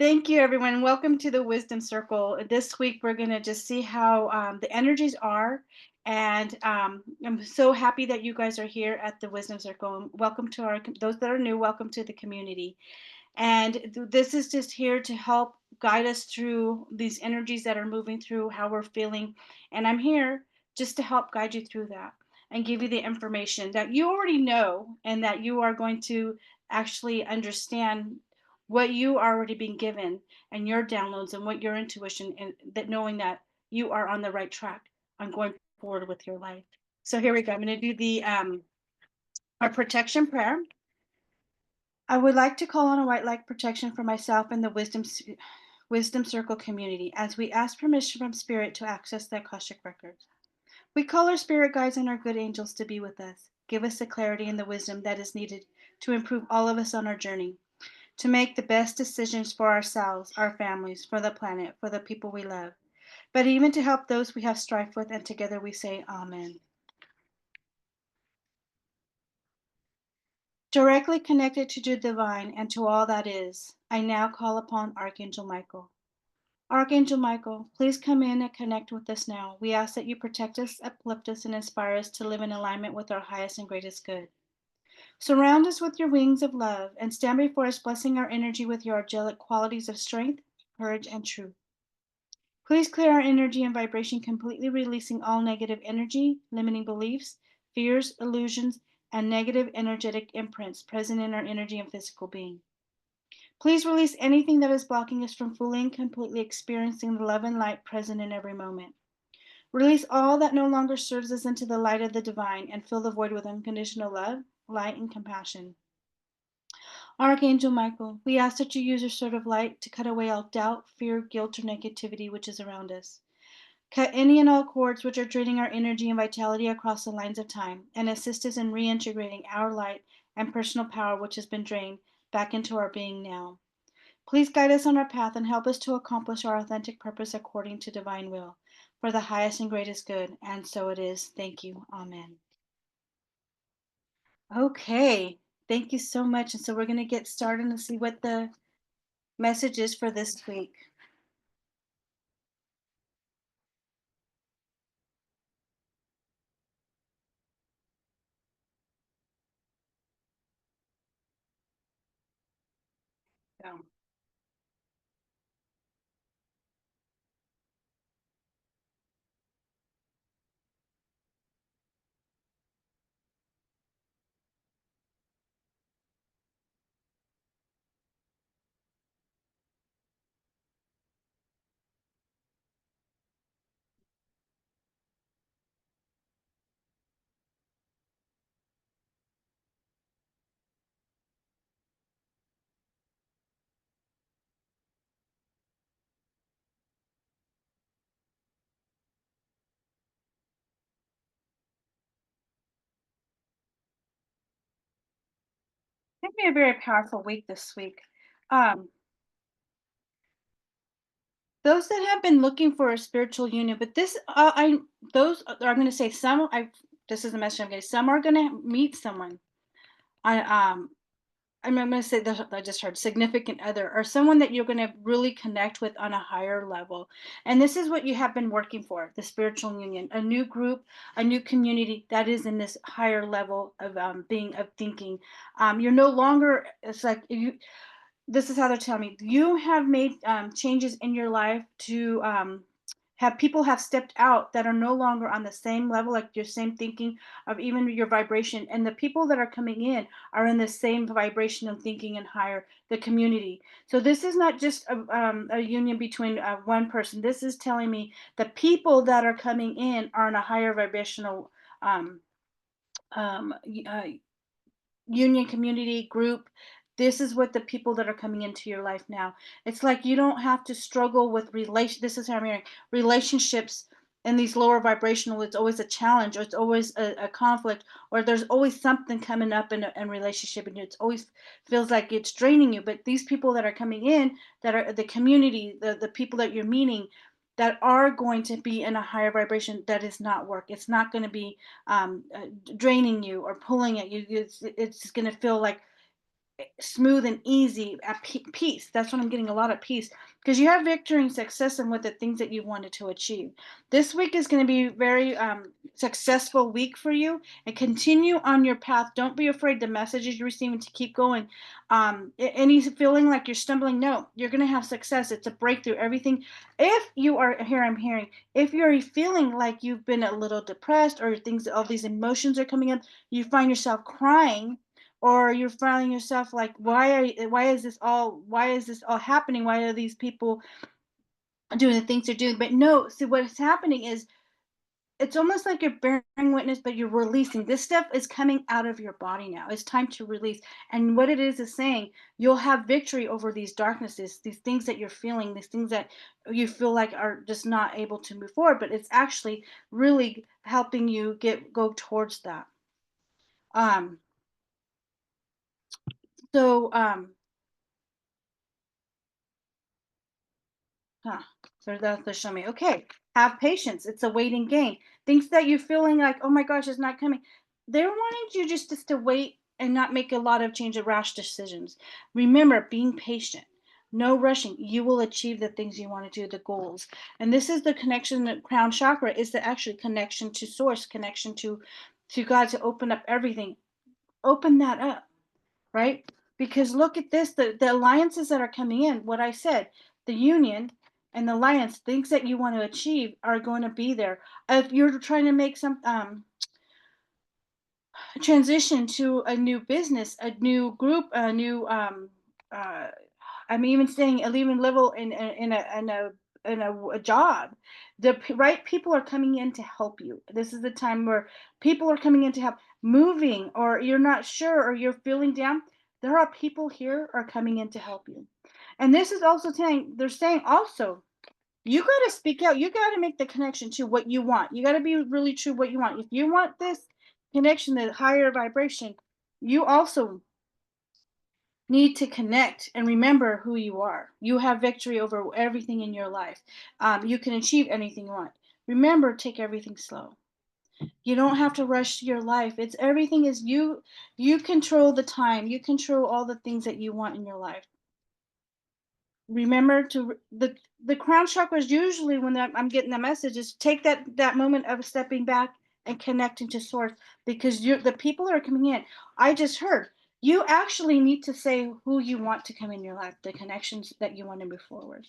Thank you, everyone. Welcome to the Wisdom Circle. This week, we're going to just see how the energies are. And I'm so happy that you guys are here at the Wisdom Circle. And welcome to those that are new, welcome to the community. And this is just here to help guide us through these energies that are moving through how we're feeling. And I'm here just to help guide you through that and give you the information that you already know and that you are going to actually understand what you are already being given and your downloads and what your intuition and that knowing that you are on the right track on going forward with your life. So here we go. I'm going to do the our protection prayer. I would like to call on a white light protection for myself and the Wisdom Circle community as we ask permission from Spirit to access the Akashic Records. We call our spirit guides and our good angels to be with us. Give us the clarity and the wisdom that is needed to improve all of us on our journey, to make the best decisions for ourselves, our families, for the planet, for the people we love, but even to help those we have strife with, and together we say, Amen. Directly connected to the divine and to all that is, I now call upon Archangel Michael. Archangel Michael, please come in and connect with us now. We ask that you protect us, uplift us, and inspire us to live in alignment with our highest and greatest good. Surround us with your wings of love and stand before us, blessing our energy with your angelic qualities of strength, courage, and truth. Please clear our energy and vibration, completely releasing all negative energy, limiting beliefs, fears, illusions, and negative energetic imprints present in our energy and physical being. Please release anything that is blocking us from fully and completely experiencing the love and light present in every moment. Release all that no longer serves us into the light of the divine and fill the void with unconditional love, light, and compassion. Archangel Michael, we ask that you use your sword of light to cut away all doubt, fear, guilt, or negativity which is around us. Cut any and all cords which are draining our energy and vitality across the lines of time, and assist us in reintegrating our light and personal power which has been drained back into our being now. Please guide us on our path and help us to accomplish our authentic purpose according to divine will, for the highest and greatest good. And so it is. Thank you. Amen. Okay. Thank you so much. And so we're going to get started and see what the message is for this week. So, it's going to be a very powerful week this week. Um, those that have been looking for a spiritual union, but those I'm going to say some. This is the message I'm getting. Some are going to meet someone. I I'm going to say that I just heard significant other or someone that you're going to really connect with on a higher level. And this is what you have been working for, the spiritual union, a new group, a new community that is in this higher level of being of thinking. You're no longer, it's like this is how they're telling me, you have made changes in your life to have people have stepped out that are no longer on the same level, like your same thinking of even your vibration. And the people that are coming in are in the same vibration of thinking and higher, the community. So this is not just a union between one person. This is telling me the people that are coming in are in a higher vibrational um, um, uh, union, community, group. This is what the people that are coming into your life now. It's like you don't have to struggle with this is how I'm hearing relationships in these lower vibrational. It's always a challenge, or it's always a conflict, or there's always something coming up in a relationship, and it's always feels like it's draining you. But these people that are coming in, that are the community, the people that you're meeting, that are going to be in a higher vibration, that is not work. It's not going to be draining you or pulling at you. It's going to feel like smooth and easy at peace. That's what I'm getting, a lot of peace, because you have victory and success in what the things that you wanted to achieve. This week is going to be very successful week for you, and continue on your path. Don't be afraid the messages you're receiving to keep going. Any feeling like you're stumbling, no, you're going to have success. It's a breakthrough. Everything. If you are here, I'm hearing, if you're feeling like you've been a little depressed, or things, all these emotions are coming up, you find yourself crying, or you're finding yourself like, why is this all happening, why are these people doing the things they're doing? But no, see, what's happening is, it's almost like you're bearing witness, but you're releasing. This stuff is coming out of your body now. It's time to release. And what it is saying, you'll have victory over these darknesses, these things that you're feeling, these things that you feel like are just not able to move forward, but it's actually really helping you go towards that. um so Huh. So that's the show me. Okay. Have patience. It's a waiting game. Things that you're feeling like, oh my gosh, it's not coming. They're wanting you just to wait and not make a lot of change of rash decisions. Remember, being patient. No rushing. You will achieve the things you want to do, the goals. And this is the connection. The crown chakra is the actually connection to source, connection to God, to open up everything. Open that up, right? Because look at this, the alliances that are coming in, what I said, the union and the alliance, things that you want to achieve are going to be there. If you're trying to make some transition to a new business, a new group, a new uh, I'm even saying a even level in a job. The right people are coming in to help you. This is the time where people are coming in to help. Moving, or you're not sure, or you're feeling down. There are people here are coming in to help you. And this is also saying, they're saying also, you got to speak out. You got to make the connection to what you want. You got to be really true what you want. If you want this connection, the higher vibration, you also need to connect and remember who you are. You have victory over everything in your life. You can achieve anything you want. Remember, take everything slow. You don't have to rush your life. It's everything is you. You control the time. You control all the things that you want in your life. Remember to the crown chakra is usually when I'm getting the message is, take that moment of stepping back and connecting to source, because you, the people that are coming in, I just heard, you actually need to say who you want to come in your life, the connections that you want to move forward,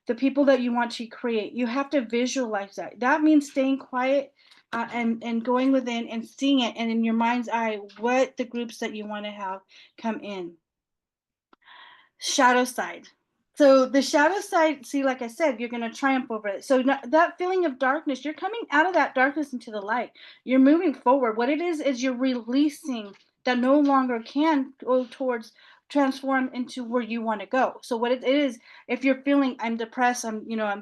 the people that you want to create. You have to visualize that. That means staying quiet, and going within and seeing it, and in your mind's eye, what the groups that you want to have come in. Shadow side. So the shadow side, see, like I said, you're going to triumph over it. So that feeling of darkness, you're coming out of that darkness into the light. You're moving forward. What it is you're releasing that no longer can go towards transform into where you want to go. So what it is, if you're feeling, I'm depressed,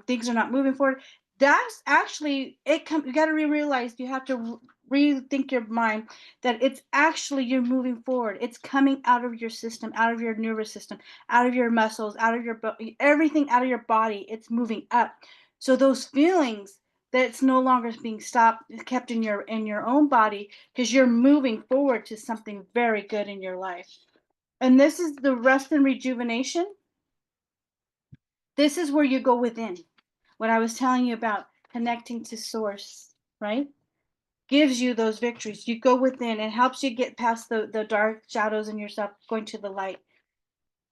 things are not moving forward, that's actually it. You got to realize, you have to rethink your mind, that it's actually, you're moving forward. It's coming out of your system, out of your nervous system, out of your muscles, out of your everything out of your body. It's moving up. So those feelings, that it's no longer being stopped, kept in your own body, because you're moving forward to something very good in your life. And this is the rest and rejuvenation. This is where you go within. What I was telling you about connecting to source, right? Gives you those victories. You go within and helps you get past the dark shadows in yourself, going to the light.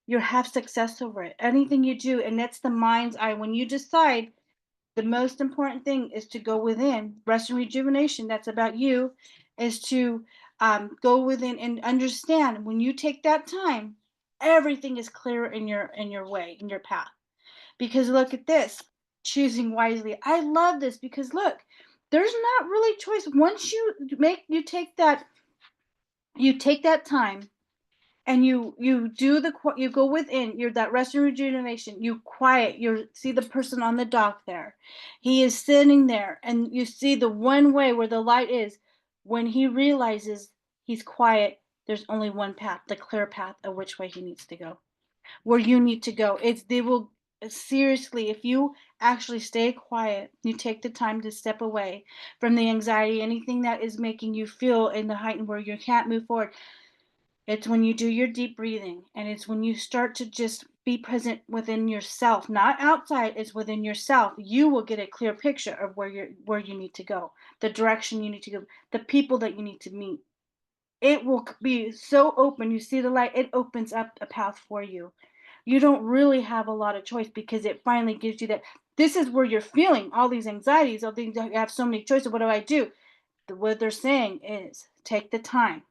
You have success over it. Anything you do, and that's the mind's eye. When you decide, the most important thing is to go within. Rest and rejuvenation, that's about you, is to go within and understand. When you take that time, everything is clear in your way, in your path. Because look at this, choosing wisely. I love this, because look, there's not really choice. Once you take that time, and you go within, you're that rest and rejuvenation, you quiet, you see the person on the dock there, he is sitting there, and you see the one way where the light is. When he realizes he's quiet, there's only one path, the clear path of which way he needs to go, where you need to go. It's they will seriously, if you actually stay quiet, you take the time to step away from the anxiety, anything that is making you feel in the height and where you can't move forward. It's when you do your deep breathing, and it's when you start to just be present within yourself, not outside, it's within yourself. You will get a clear picture of where you need to go, the direction you need to go, the people that you need to meet. It will be so open. You see the light, it opens up a path for you. You don't really have a lot of choice because it finally gives you that. This is where you're feeling all these anxieties, all things. You have so many choices. What do I do? What they're saying is take the time,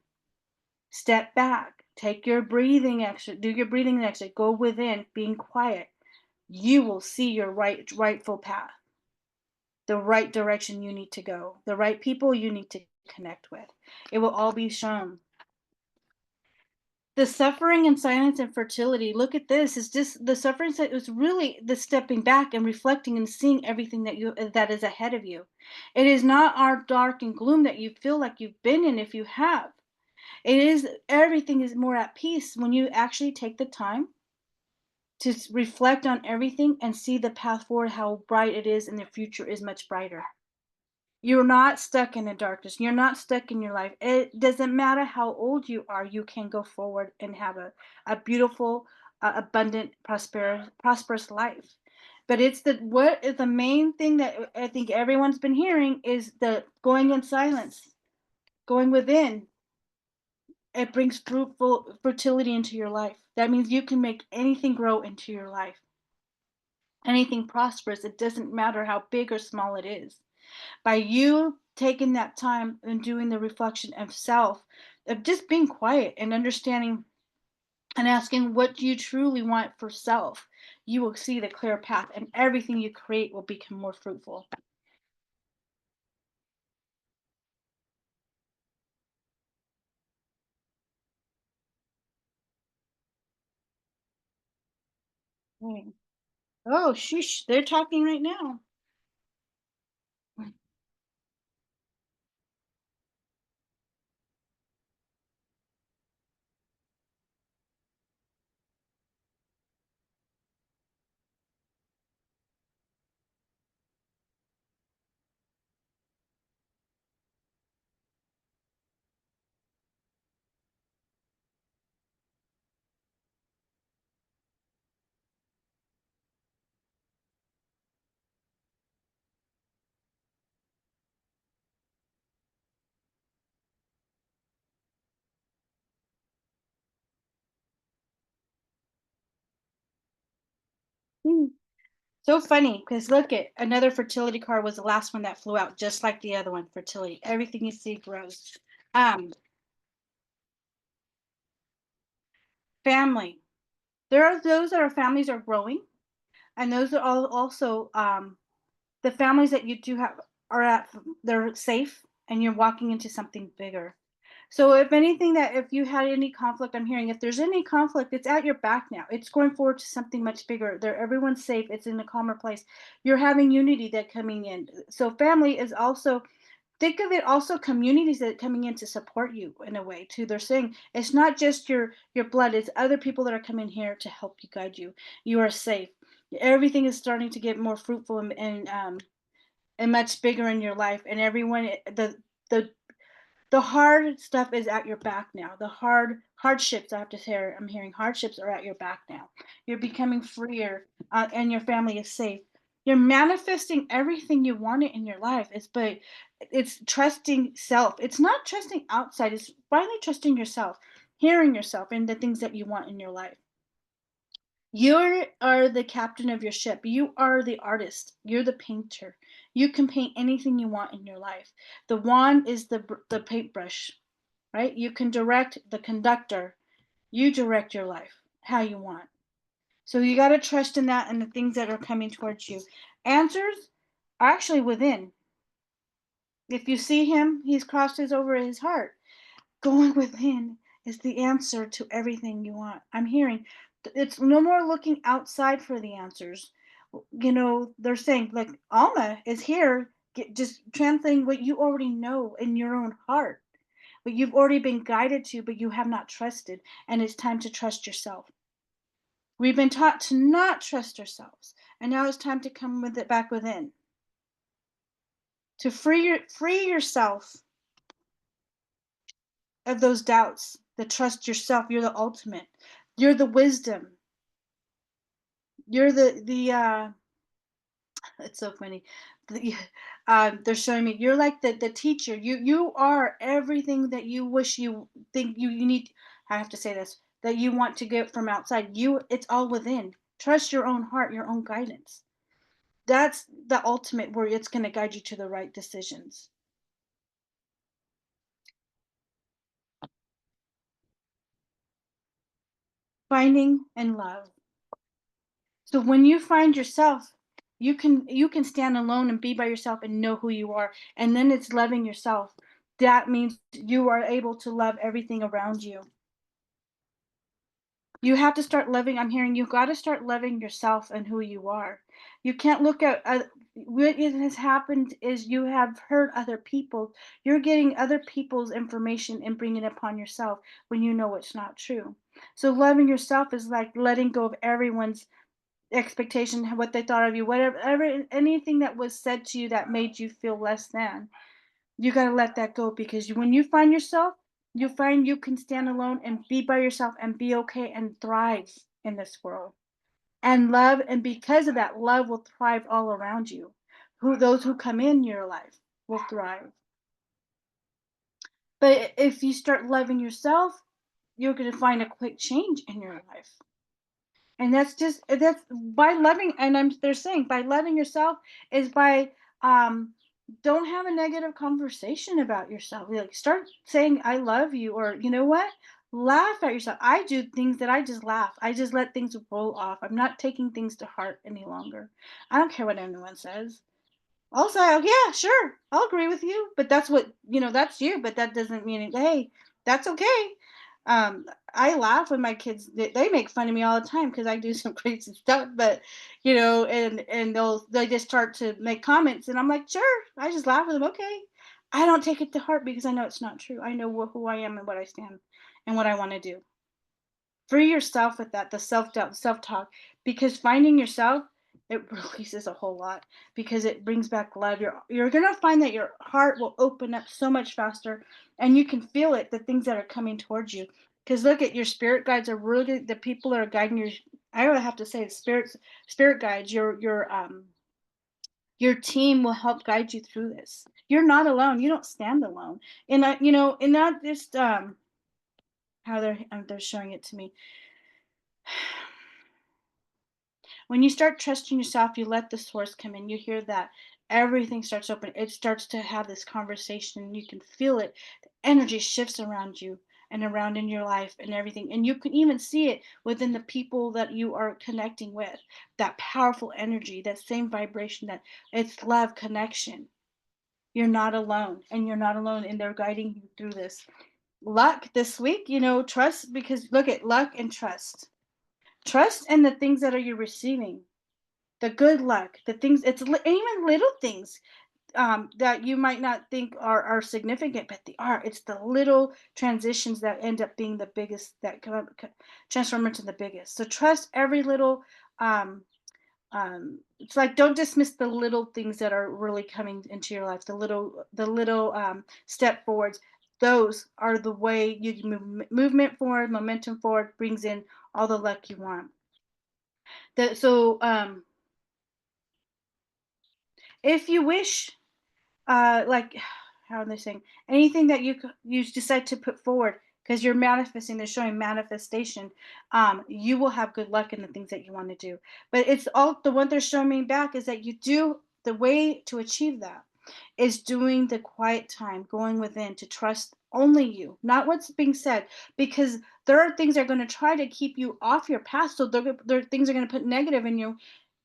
step back, take your breathing exercise, do your breathing exercise, go within, being quiet. You will see your rightful path, the right direction you need to go, the right people you need to connect with. It will all be shown. The suffering and silence and fertility, look at this, is just the suffering is really the stepping back and reflecting and seeing everything that is ahead of you. It is not our dark and gloom that you feel like you've been in if you have. It is everything is more at peace when you actually take the time to reflect on everything and see the path forward, how bright it is, and the future is much brighter. You're not stuck in the darkness. You're not stuck in your life. It doesn't matter how old you are, you can go forward and have a beautiful, abundant, prosperous life. But it's what is the main thing that I think everyone's been hearing is the going in silence, going within. It brings fruitful fertility into your life. That means you can make anything grow into your life, anything prosperous. It doesn't matter how big or small it is. By you taking that time and doing the reflection of self, of just being quiet and understanding and asking what you truly want for self, you will see the clear path and everything you create will become more fruitful. Right. Oh, sheesh, they're talking right now. Hmm. So funny because look at another fertility card was the last one that flew out, just like the other one, fertility. Everything you see grows. Um, Family. There are those that our families are growing, and those are all also the families that you do have are at they're safe and you're walking into something bigger. So if anything that if you had any conflict, I'm hearing if there's any conflict, it's at your back now. It's going forward to something much bigger. There everyone's safe. It's in a calmer place. You're having unity that coming in. So family is also think of it also communities that are coming in to support you in a way too. They're saying it's not just your blood, it's other people that are coming here to help you guide you. You are safe. Everything is starting to get more fruitful and much bigger in your life and everyone the the hard stuff is at your back now. The hardships, I have to say, I'm hearing hardships are at your back now. You're becoming freer, and your family is safe. You're manifesting everything you wanted in your life. It's trusting self. It's not trusting outside. It's finally trusting yourself, hearing yourself, and the things that you want in your life. You are the captain of your ship. You are the artist. You're the painter. You can paint anything you want in your life. The wand is the paintbrush, right? You can direct the conductor. You direct your life how you want. So you got to trust in that and the things that are coming towards you. Answers are actually within. If you see him, he's crossed his over his heart. Going within is the answer to everything you want. I'm hearing it's no more looking outside for the answers. They're saying like Alma is here, just translating what you already know in your own heart, what you've already been guided to, but you have not trusted. And it's time to trust yourself. We've been taught to not trust ourselves, and now it's time to come with it back within, to free yourself of those doubts, The trust yourself. You're the ultimate. You're the wisdom. You're the it's so funny. The, they're showing me you're like the teacher. You are everything that you wish you think you need. I have to say this, that you want to get from outside. It's all within. Trust your own heart, your own guidance. That's the ultimate where it's going to guide you to the right decisions. Finding and love. So when you find yourself, you can stand alone and be by yourself and know who you are. And then it's loving yourself. That means you are able to love everything around you. You have to start loving. I'm hearing you got to start loving yourself and who you are. You can't look at what it has happened is you have hurt other people. You're getting other people's information and bringing it upon yourself when you know it's not true. So loving yourself is like letting go of everyone's expectation, what they thought of you, whatever, anything that was said to you that made you feel less than. You got to let that go because when you find yourself, you find you can stand alone and be by yourself and be okay and thrive in this world. And love, and because of that, love will thrive all around you. Those who come in your life will thrive. But if you start loving yourself, you're going to find a quick change in your life. And that's by loving, and they're saying by loving yourself is by um don't have a negative conversation about yourself. Like start saying I love you, or you know what? Laugh at yourself. I do things that I just laugh. I just let things roll off. I'm not taking things to heart any longer. I don't care what anyone says. Also, yeah, sure, I'll agree with you, but that's what that's you, but that doesn't mean hey, that's okay. Um, I laugh when my kids they make fun of me all the time because I do some crazy stuff, but and they just start to make comments, and I'm like, sure, I just laugh with them. Okay, I don't take it to heart because I know it's not true. I know who I am and what I stand and what I want to do. Free yourself with that, the self-doubt, self-talk, because finding yourself, it releases a whole lot because it brings back love. You're gonna find that your heart will open up so much faster, and you can feel it, the things that are coming towards you. Because look at your spirit guides are really the people that are guiding your. I would have to say spirit guides. Your team will help guide you through this. You're not alone. You don't stand alone. And and not just how they're showing it to me. When you start trusting yourself, you let the source come in. You hear that everything starts open. It starts to have this conversation, and you can feel it. The energy shifts around you and around in your life and everything. And you can even see it within the people that you are connecting with. That powerful energy, that same vibration, that it's love connection. You're not alone, and you're not alone, and they're guiding you through this. Luck this week, trust, because look at luck and trust. Trust in the things that are you receiving, the good luck, the things, even little things that you might not think are significant, but they are. It's the little transitions that end up being the biggest, that transform into the biggest. So trust every little. Um, it's like don't dismiss the little things that are really coming into your life. The little step forwards. Those are the way you move movement forward, momentum forward brings in all the luck you want. So if you wish, like how are they saying, anything that you decide to put forward because you're manifesting, they're showing manifestation, you will have good luck in the things that you want to do. But it's all the one they're showing me back is that you do the way to achieve that is doing the quiet time, going within to trust only you, not what's being said, because there are things that are going to try to keep you off your path. So there things are going to put negative in you,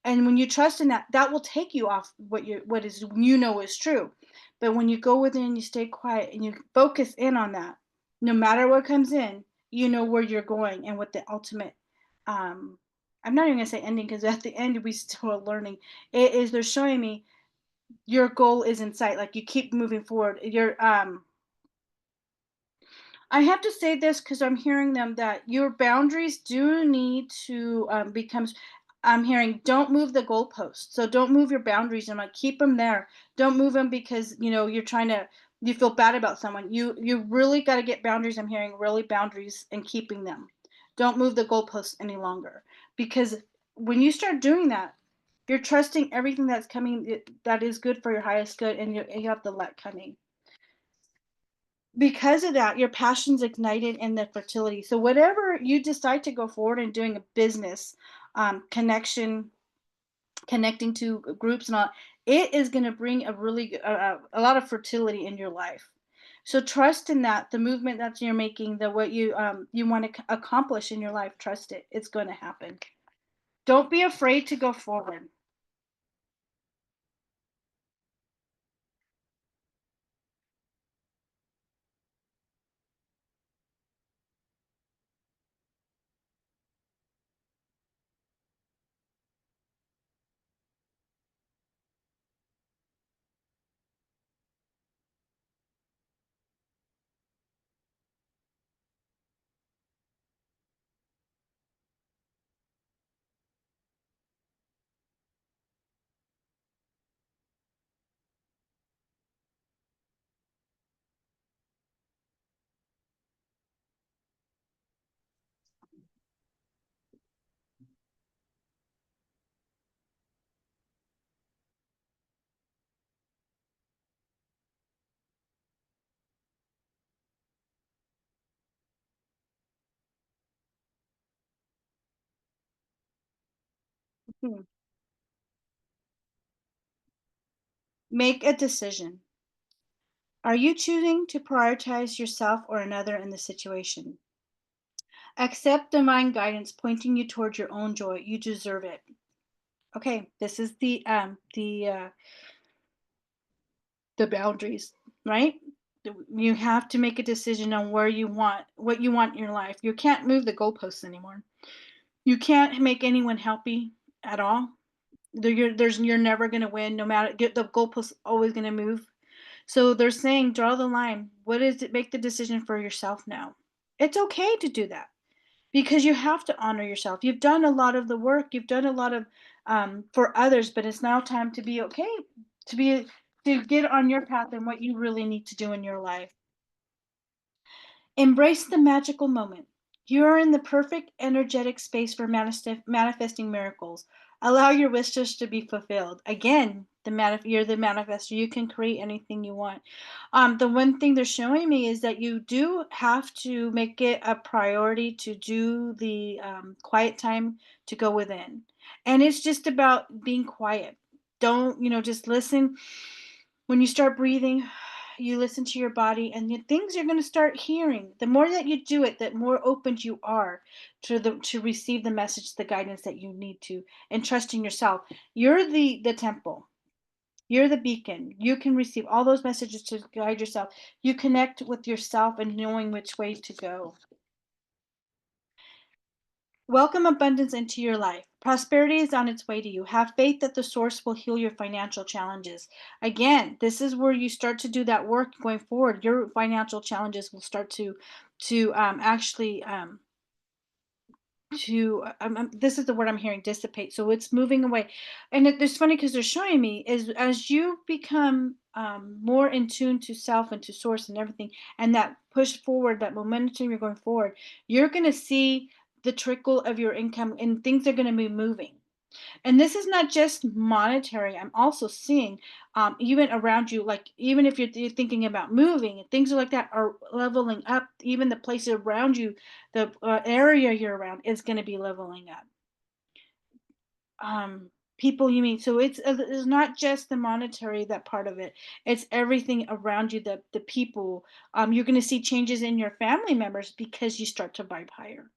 and when you trust in that, that will take you off what is is true. But when you go within and you stay quiet and you focus in on that, no matter what comes in, you know where you're going and what the ultimate um I'm not even gonna say ending because at the end we still are learning. It is they're showing me your goal is in sight. Like you keep moving forward. I have to say this because I'm hearing them that your boundaries do need to become. I'm hearing don't move the goalposts. So don't move your boundaries. I'm like keep them there. Don't move them because you're trying to You feel bad about someone. You really got to get boundaries. I'm hearing really boundaries and keeping them. Don't move the goalposts any longer because when you start doing that, you're trusting everything that's coming that is good for your highest good, and you have the let coming. Because of that, your passion's ignited in the fertility. So whatever you decide to go forward in doing a business, connecting to groups and all, it is going to bring a a lot of fertility in your life. So trust in that the movement that you're making, the what you want to accomplish in your life, trust it. It's going to happen. Don't be afraid to go forward. Hmm. Make a decision. Are you choosing to prioritize yourself or another in the situation? Accept divine guidance pointing you towards your own joy. You deserve it. Okay, this is the boundaries, right? You have to make a decision on where you want what you want in your life. You can't move the goalposts anymore. You can't make anyone happy at all. You're never going to win. No matter the goalposts always going to move. So they're saying draw the line. What is it? Make the decision for yourself now. It's okay to do that because you have to honor yourself. You've done a lot of the work. You've done a lot of for others, but it's now time to be okay to be to get on your path and what you really need to do in your life. Embrace the magical moment. You are in the perfect energetic space for manifesting miracles. Allow your wishes to be fulfilled. Again, you're the manifester. You can create anything you want. The one thing they're showing me is that you do have to make it a priority to do the quiet time to go within. And it's just about being quiet. Don't, just listen when you start breathing, you listen to your body and the things you're going to start hearing. The more that you do it, the more open you are to receive the message, the guidance that you need to, and trust in yourself. You're the temple. You're the beacon. You can receive all those messages to guide yourself. You connect with yourself and knowing which way to go. Welcome abundance into your life. Prosperity is on its way to you. Have faith that the source will heal your financial challenges. Again, this is where you start to do that work going forward. Your financial challenges will start to actually this is the word I'm hearing, dissipate. So it's moving away, and it's funny because they're showing me is as you become more in tune to self and to source and everything, and that push forward, that momentum you're going forward, you're going to see the trickle of your income, and things are going to be moving. And this is not just monetary. I'm also seeing even around you, like even if you're thinking about moving and things like that are leveling up. Even the places around you, the area you're around is going to be leveling up. People you meet. So it's not just the monetary that part of it. It's everything around you. The people. You're going to see changes in your family members because you start to vibe higher.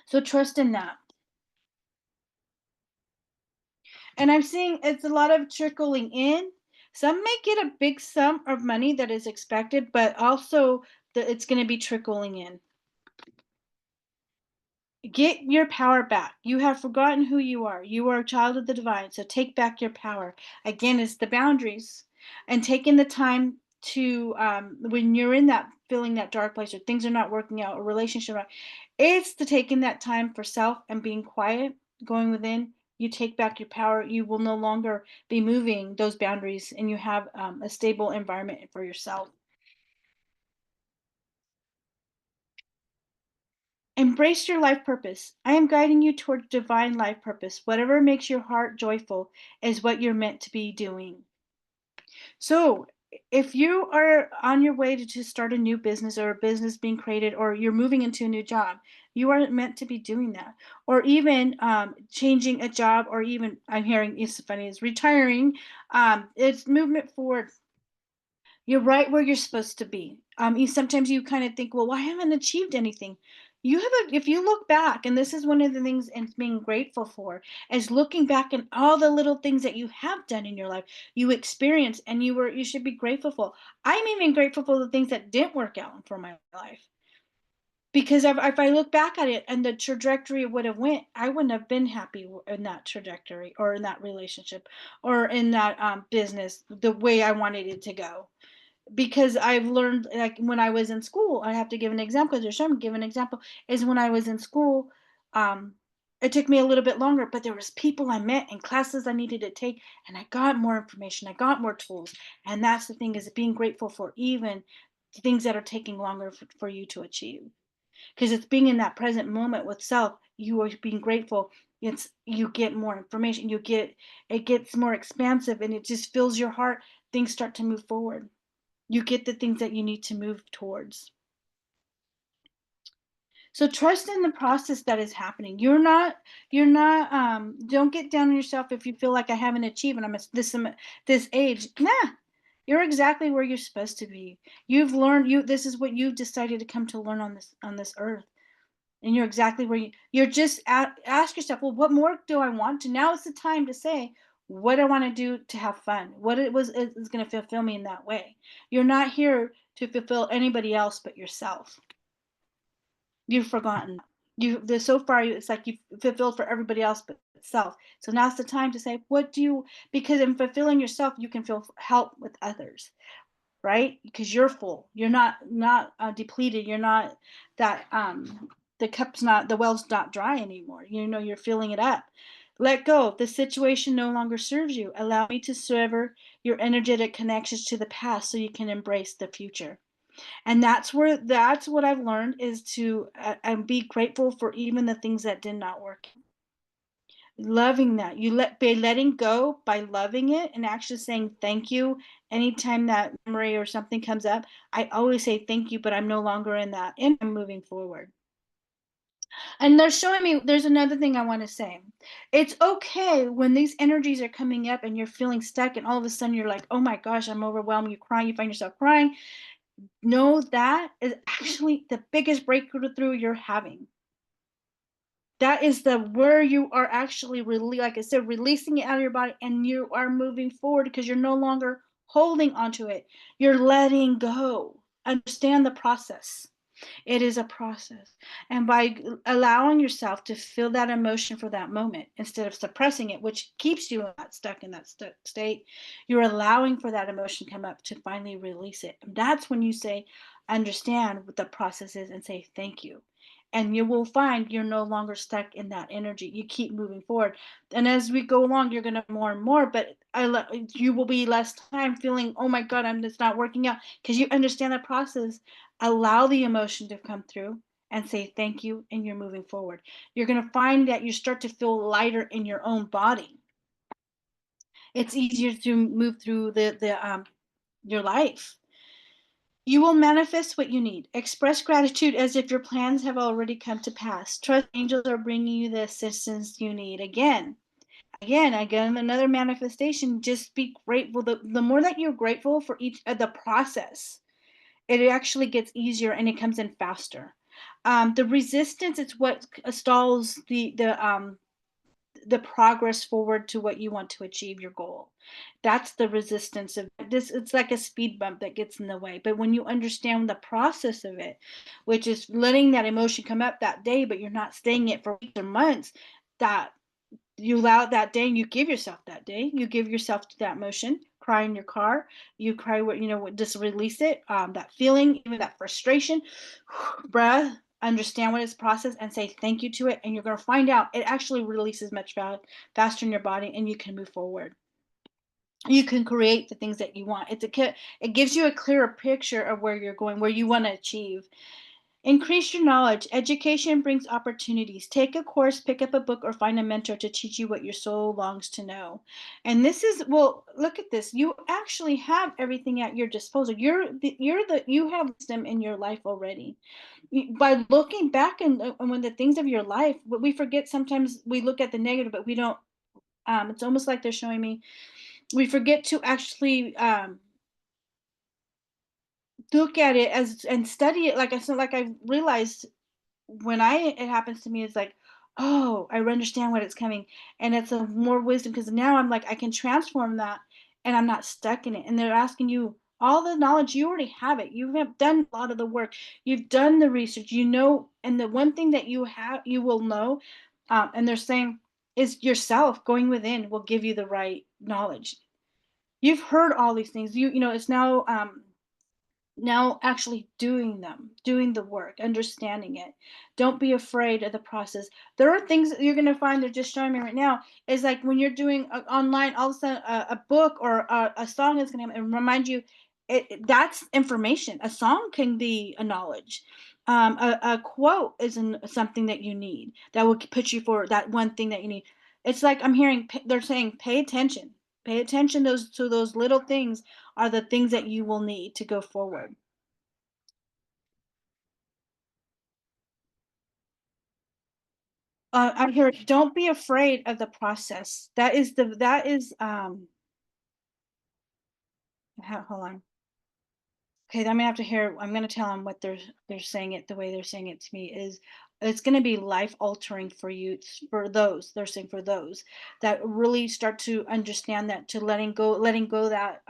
So trust in that. And I'm seeing it's a lot of trickling in. Some may get a big sum of money that is expected, but also it's going to be trickling in. Get your power back. You have forgotten who you are. You are a child of the divine. So take back your power. Again, it's the boundaries and taking the time to, when you're in that feeling that dark place or things are not working out, a relationship, it's the taking that time for self and being quiet, going within. you take back your power, you will no longer be moving those boundaries, and you have a stable environment for yourself. Embrace your life purpose. I am guiding you toward divine life purpose. Whatever makes your heart joyful is what you're meant to be doing. So, if you are on your way to start a new business, or a business being created, or you're moving into a new job, you are meant to be doing that. Or even changing a job, or even, I'm hearing it's funny, is retiring. It's movement forward. You're right where you're supposed to be. Sometimes you kind of think, well, I haven't achieved anything. If you look back, and this is one of the things and being grateful for, is looking back and all the little things that you have done in your life, you experienced, and you should be grateful for. I'm even grateful for the things that didn't work out for my life. Because if I look back at it and the trajectory it would have went, I wouldn't have been happy in that trajectory, or in that relationship, or in that business, the way I wanted it to go. Because I've learned, like when I was in school, I have to give an example. There's some give an example is when I was in school, um, it took me a little bit longer, but there was people I met and classes I needed to take, and I got more information, I got more tools, and that's the thing, is being grateful for even things that are taking longer for you to achieve. Because it's being in that present moment with self, you are being grateful. It's you get more information, it gets more expansive, and it just fills your heart. Things start to move forward, you get the things that you need to move towards. So trust in the process that is happening. Don't get down on yourself if you feel like I haven't achieved and this age. Nah. You're exactly where you're supposed to be. You've learned you this is what you've decided to come to learn on this earth. And you're exactly where you're just ask yourself, well, what more do I want to? Now is the time to say, what I want to do to have fun. What it was is going to fulfill me in that way. You're not here to fulfill anybody else but yourself. You've forgotten. There's so far, it's like you've fulfilled for everybody else but self. So now's the time to say, what do you, because in fulfilling yourself, you can feel help with others, right? Because you're full. You're not depleted. You're not that the cup's not the well's not dry anymore. You're filling it up. Let go. The situation no longer serves you. Allow me to sever your energetic connections to the past so you can embrace the future. And that's what I've learned, is to and be grateful for even the things that did not work. Loving that, by letting go, by loving it, and actually saying thank you anytime that memory or something comes up. I always say thank you, but I'm no longer in that, and I'm moving forward. And they're showing me, there's another thing I want to say. It's okay when these energies are coming up and you're feeling stuck, and all of a sudden you're like, oh my gosh, I'm overwhelmed. You're crying, you find yourself crying. Know that is actually the biggest breakthrough you're having. That is the where you are actually really, like I said, releasing it out of your body, and you are moving forward because you're no longer holding onto it. You're letting go. Understand the process. It is a process. And by allowing yourself to feel that emotion for that moment instead of suppressing it, which keeps you stuck in that state, you're allowing for that emotion to come up to finally release it. And that's when you say, understand what the process is, and say thank you. And you will find you're no longer stuck in that energy. You keep moving forward. And as we go along, you're going to more and more, but you will be less time feeling, oh my God, it's not working out, because you understand the process. Allow the emotion to come through and say thank you, and you're moving forward. You're going to find that you start to feel lighter in your own body. It's easier to move through the your life. You will manifest what you need. Express gratitude as if your plans have already come to pass. Trust angels are bringing you the assistance you need. Again, another manifestation. Just be grateful. The more that you're grateful for each of the process, it actually gets easier and it comes in faster. The resistance is what stalls the progress forward to what you want to achieve, your goal. That's the resistance of this. It's like a speed bump that gets in the way. But when you understand the process of it, which is letting that emotion come up that day, but you're not staying it for weeks or months, that you allow that day, and you give yourself that day, you give yourself to that emotion. Cry in your car, you cry, just release it, that feeling, even that frustration. Breath, understand what is processed and say thank you to it, and you're going to find out it actually releases much faster in your body, and you can move forward. You can create the things that you want. It gives you a clearer picture of where you're going, where you want to achieve. Increase your knowledge. Education brings opportunities. Take a course, pick up a book, or find a mentor to teach you what your soul longs to know. And this is, well, look at this. You actually have everything at your disposal. You have wisdom in your life already. By looking back and when the things of your life, what we forget sometimes we look at the negative, but we don't. It's almost like they're showing me we forget to actually look at it as and study it. Like I said, like I realized when it happens to me, it's like, oh, I understand what it's coming, and it's a more wisdom because now I'm like I can transform that, and I'm not stuck in it. And they're asking you all the knowledge you already have it. You have done a lot of the work. You've done the research. You know, and the one thing that you will know, and they're saying is yourself going within will give you the right knowledge. You've heard all these things. You know it's now actually doing them, doing the work, understanding it. Don't be afraid of the process. There are things that you're going to find, they're just showing me right now, is like when you're doing online, all of a sudden a book or a song is going to remind you. That's information. A song can be a knowledge. A quote isn't something that you need that will put you for that one thing that you need. It's like I'm hearing they're saying pay attention. Pay attention those to those little things are the things that you will need to go forward. I heard, don't be afraid of the process. That is hold on. Okay, I'm gonna have to hear. I'm gonna tell them what they're saying it the way they're saying it to me is it's gonna be life altering for you for those they're saying for those that really start to understand that to letting go that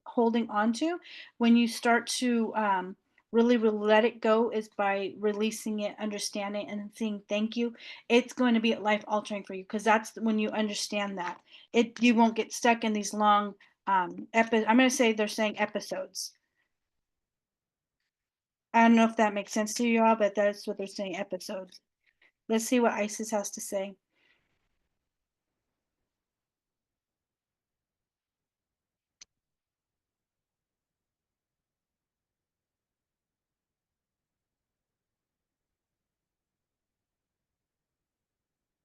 holding on to when you start to really let it go is by releasing it, understanding and saying thank you. It's going to be life altering for you because that's when you understand that you won't get stuck in these long I'm going to say they're saying episodes. I don't know if that makes sense to you all, but that's what they're saying, episodes. Let's see what Isis has to say.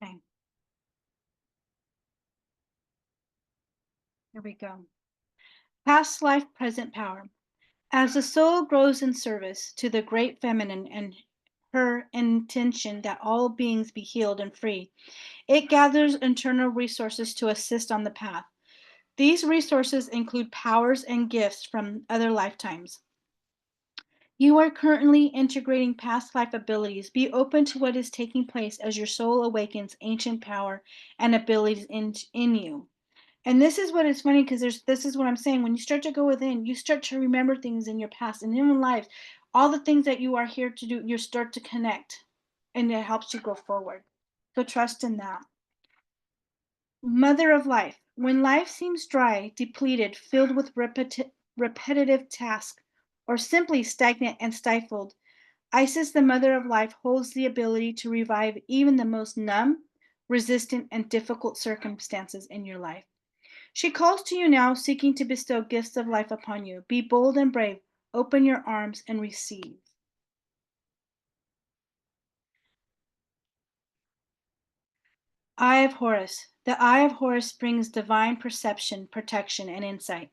Okay, here we go. Past life, present power. As the soul grows in service to the great feminine and her intention that all beings be healed and free, it gathers internal resources to assist on the path. These resources include powers and gifts from other lifetimes. You are currently integrating past life abilities. Be open to what is taking place as your soul awakens ancient power and abilities in you. And this is what is funny because this is what I'm saying. When you start to go within, you start to remember things in your past and in your life, all the things that you are here to do, you start to connect and it helps you go forward. So trust in that. Mother of life. When life seems dry, depleted, filled with repetitive tasks, or simply stagnant and stifled, Isis, the mother of life, holds the ability to revive even the most numb, resistant, and difficult circumstances in your life. She calls to you now, seeking to bestow gifts of life upon you. Be bold and brave. Open your arms and receive. Eye of Horus. The Eye of Horus brings divine perception, protection, and insight.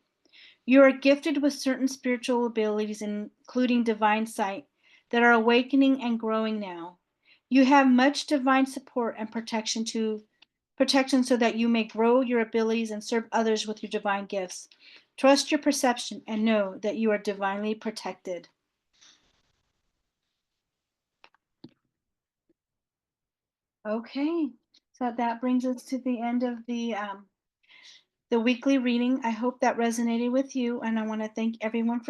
You are gifted with certain spiritual abilities, including divine sight, that are awakening and growing now. You have much divine support and protection so that you may grow your abilities and serve others with your divine gifts. Trust your perception and know that you are divinely protected. Okay, so that brings us to the end of the weekly reading. I hope that resonated with you, and I want to thank everyone for